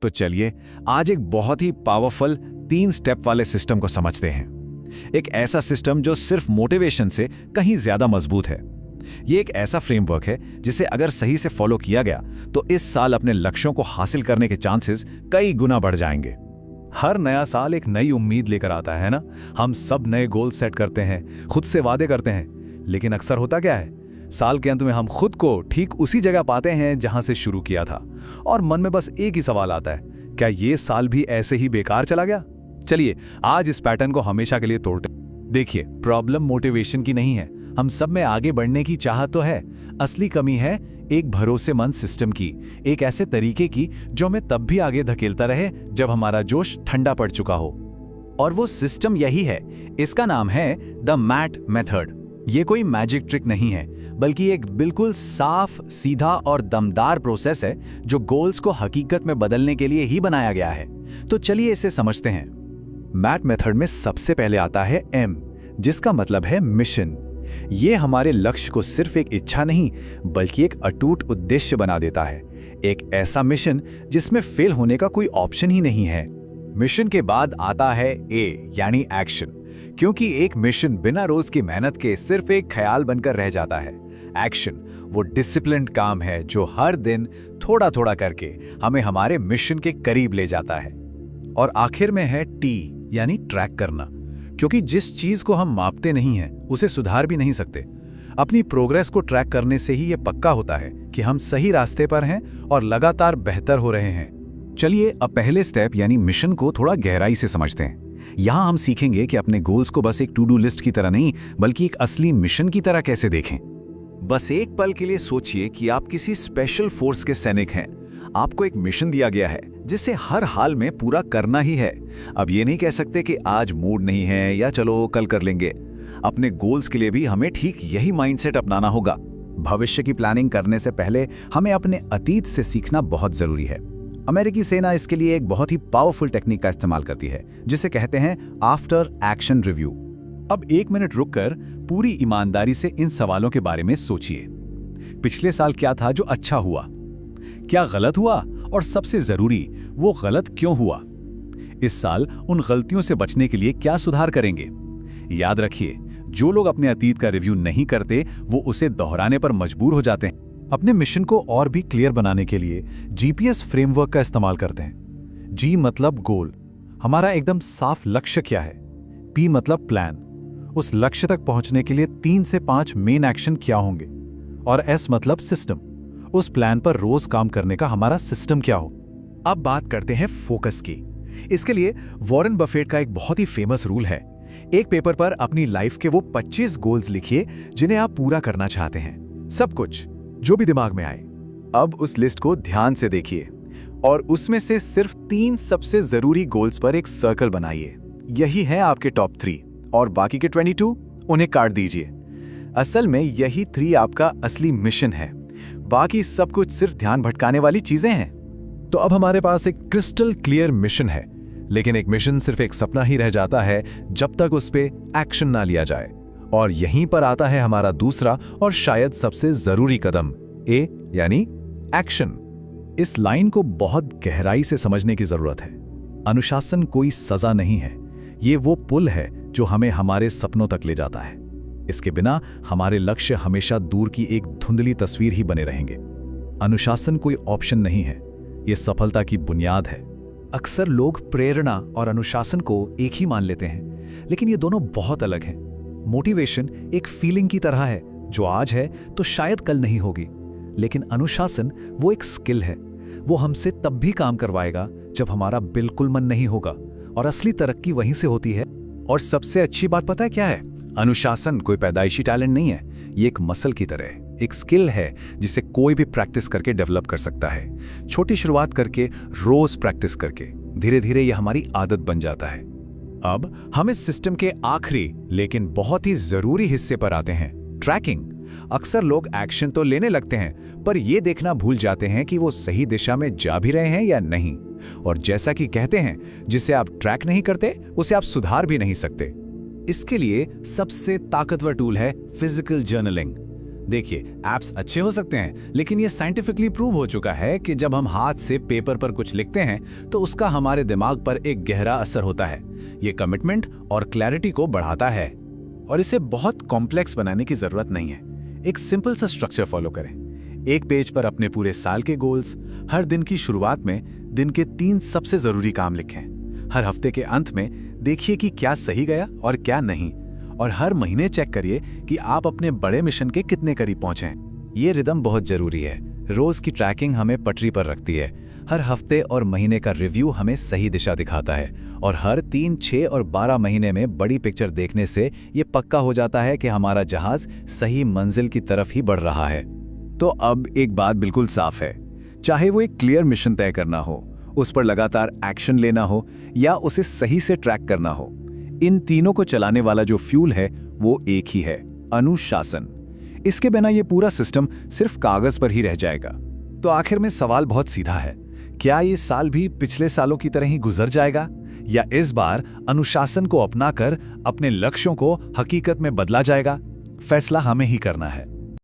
तो चलिए आज एक बहुत ही पावरफुल 3 स्टेप वाले सिस्टम को समझते हैं। एक ऐसा सिस्टम जो सिर्फ मोटिवेशन से कहीं ज्यादा मजबूत है। ये एक ऐसा फ्रेमवर्क है जिसे अगर सही से फॉलो किया गया तो इस साल अपने लक्ष्यों को हासिल करने के चांसेस कई गुना बढ़ जाएंगे। हर नया साल एक नई उम्मीद लेकर आता है ना। हम सब नए गोल सेट करते हैं, खुद से वादे करते हैं, लेकिन अक्सर होता क्या है, साल के अंत में हम खुद को ठीक उसी जगह पाते हैं जहां से शुरू किया था। और मन में बस एक ही सवाल आता है, क्या ये साल भी ऐसे ही बेकार चला गया? चलिए आज इस पैटर्न को हमेशा के लिए तोड़ते। देखिए, प्रॉब्लम मोटिवेशन की नहीं है, हम सब में आगे बढ़ने की चाहत तो है। असली कमी है एक भरोसेमंद सिस्टम की, एक ऐसे तरीके की जो हमें तब भी आगे धकेलता रहे जब हमारा जोश ठंडा पड़ चुका हो। और वो सिस्टम यही है, इसका नाम है द मैट मेथड। ये कोई मैजिक ट्रिक नहीं है, बल्कि एक बिल्कुल साफ, सीधा और दमदार प्रोसेस है जो गोल्स को हकीकत में बदलने के लिए ही बनाया गया है। तो चलिए इसे समझते हैं। मैट मेथड में सबसे पहले आता है एम, जिसका मतलब है मिशन। ये हमारे लक्ष्य को सिर्फ एक इच्छा नहीं, बल्कि एक अटूट उद्देश्य बना देता है। एक ऐसा मिशन जिसमें फेल होने का कोई ऑप्शन ही नहीं है। मिशन के बाद आता है ए, यानी एक्शन, क्योंकि एक मिशन बिना रोज की मेहनत के सिर्फ एक ख्याल बनकर रह जाता है। एक्शन वो डिसिप्लिन्ड काम है जो हर दिन थोड़ा थोड़ा करके हमें हमारे मिशन के करीब ले जाता है। और आखिर में है टी, यानी ट्रैक करना, क्योंकि जिस चीज को हम मापते नहीं हैं उसे सुधार भी नहीं सकते। अपनी प्रोग्रेस को ट्रैक करने से ही यह पक्का होता है कि हम सही रास्ते पर हैं और लगातार बेहतर हो रहे हैं। चलिए अब पहले स्टेप यानी मिशन को थोड़ा गहराई से समझते हैं। यहाँ हम सीखेंगे कि अपने गोल्स को बस एक टू डू लिस्ट की तरह नहीं, बल्कि एक असली मिशन की तरह कैसे देखें। बस एक पल के लिए सोचिए कि आप किसी स्पेशल फोर्स के सैनिक हैं। आपको एक मिशन दिया गया है जिसे हर हाल में पूरा करना ही है। अब ये नहीं कह सकते कि आज मूड नहीं है या चलो कल कर लेंगे। अपने गोल्स के लिए भी हमें ठीक यही माइंडसेट अपनाना होगा। भविष्य की प्लानिंग करने से पहले हमें अपने अतीत से सीखना बहुत जरूरी है। अमेरिकी सेना इसके लिए एक बहुत ही पावरफुल टेक्निक का इस्तेमाल करती है, जिसे कहते हैं आफ्टर एक्शन रिव्यू। अब 1 मिनट रुककर पूरी ईमानदारी से इन सवालों के बारे में सोचिए। पिछले साल क्या था जो अच्छा हुआ, क्या गलत हुआ, और सबसे जरूरी, वो गलत क्यों हुआ? इस साल उन गलतियों से बचने के लिए क्या सुधार करेंगे? याद रखिए, जो लोग अपने अतीत का रिव्यू नहीं करते वो उसे दोहराने पर मजबूर हो जाते हैं। अपने मिशन को और भी क्लियर बनाने के लिए जीपीएस फ्रेमवर्क का इस्तेमाल करते हैं। जी मतलब गोल, हमारा एकदम साफ लक्ष्य क्या है। पी मतलब प्लान, उस लक्ष्य तक पहुंचने के लिए 3 से 5 मेन एक्शन क्या होंगे। और एस मतलब सिस्टम, उस प्लान पर रोज काम करने का हमारा सिस्टम क्या हो। अब बात करते हैं फोकस की। इसके लिए वॉरेन बफेट का एक बहुत ही फेमस रूल है, एक पेपर पर अपनी लाइफ के वो 25 गोल्स लिखिए जिन्हें आप पूरा करना चाहते हैं। सब कुछ जो भी दिमाग में आए। अब उस लिस्ट को ध्यान से देखिए और उसमें से सिर्फ 3 सबसे जरूरी गोल्स पर एक सर्कल बनाइए। यही है आपके टॉप 3, और बाकी के 22 उन्हें काट दीजिए। असल में यही 3 आपका असली मिशन है, बाकी सब कुछ सिर्फ ध्यान भटकाने वाली चीजें हैं। तो अब हमारे पास एक क्रिस्टल क्लियर मिशन है, लेकिन एक मिशन सिर्फ एक सपना ही रह जाता है जब तक उस पे एक्शन ना लिया जाए। और यहीं पर आता है हमारा दूसरा और शायद सबसे जरूरी कदम, ए यानी एक्शन। इस लाइन को बहुत गहराई से समझने की जरूरत है। अनुशासन कोई सजा नहीं है, ये वो पुल है जो हमें हमारे सपनों तक ले जाता है। इसके बिना हमारे लक्ष्य हमेशा दूर की एक धुंधली तस्वीर ही बने रहेंगे। अनुशासन कोई ऑप्शन नहीं है, ये सफलता की बुनियाद है। अक्सर लोग प्रेरणा और अनुशासन को एक ही मान लेते हैं, लेकिन ये दोनों बहुत अलग हैं। मोटिवेशन एक फीलिंग की तरह है जो आज है तो शायद कल नहीं होगी, लेकिन अनुशासन वो एक स्किल है। वो हमसे तब भी काम करवाएगा जब हमारा बिल्कुल मन नहीं होगा, और असली तरक्की वहीं से होती है। और सबसे अच्छी बात पता है क्या है? अनुशासन कोई पैदाइशी टैलेंट नहीं है, ये एक मसल की तरह एक स्किल है जिसे कोई भी प्रैक्टिस करके डेवलप कर सकता है। छोटी शुरुआत करके, रोज प्रैक्टिस करके धीरे धीरे ये हमारी आदत बन जाता है। अब हम इस सिस्टम के आखिरी लेकिन बहुत ही जरूरी हिस्से पर आते हैं, ट्रैकिंग। अक्सर लोग एक्शन तो लेने लगते हैं, पर यह देखना भूल जाते हैं कि वो सही दिशा में जा भी रहे हैं या नहीं। और जैसा कि कहते हैं, जिसे आप ट्रैक नहीं करते उसे आप सुधार भी नहीं सकते। इसके लिए सबसे ताकतवर टूल है फिजिकल जर्नलिंग। देखिए, ऐप्स अच्छे हो सकते हैं, लेकिन ये साइंटिफिकली प्रूव हो चुका है कि जब हम हाथ से पेपर पर कुछ लिखते हैं तो उसका हमारे दिमाग पर एक गहरा असर होता है। ये कमिटमेंट और क्लैरिटी को बढ़ाता है। और इसे बहुत कॉम्प्लेक्स बनाने की जरूरत नहीं है। एक सिंपल सा स्ट्रक्चर फॉलो करें। एक पेज पर अपने पूरे साल के गोल्स, हर दिन की शुरुआत में दिन के 3 सबसे जरूरी काम लिखें। हर हफ्ते के अंत में देखिए कि क्या सही गया और क्या नहीं, और हर महीने चेक करिए कि आप अपने बड़े मिशन के कितने करीब पहुंचे हैं। ये रिदम बहुत जरूरी है। रोज की ट्रैकिंग हमें पटरी पर रखती है। हर हफ्ते और महीने का रिव्यू हमें सही दिशा दिखाता है, और हर 3, 6 और 12 महीने में बड़ी पिक्चर देखने से ये पक्का हो जाता है कि हमारा जहाज सही मंजिल की तरफ ही बढ़ रहा है। तो अब एक बात बिल्कुल साफ है, चाहे वो एक क्लियर मिशन तय करना हो, उस पर लगातार एक्शन लेना हो, या उसे सही से ट्रैक करना हो, इन तीनों को चलाने वाला जो फ्यूल है वो एक ही है, अनुशासन। इसके बिना ये पूरा सिस्टम सिर्फ कागज पर ही रह जाएगा। तो आखिर में सवाल बहुत सीधा है, क्या ये साल भी पिछले सालों की तरह ही गुजर जाएगा, या इस बार अनुशासन को अपनाकर अपने लक्ष्यों को हकीकत में बदला जाएगा? फैसला हमें ही करना है।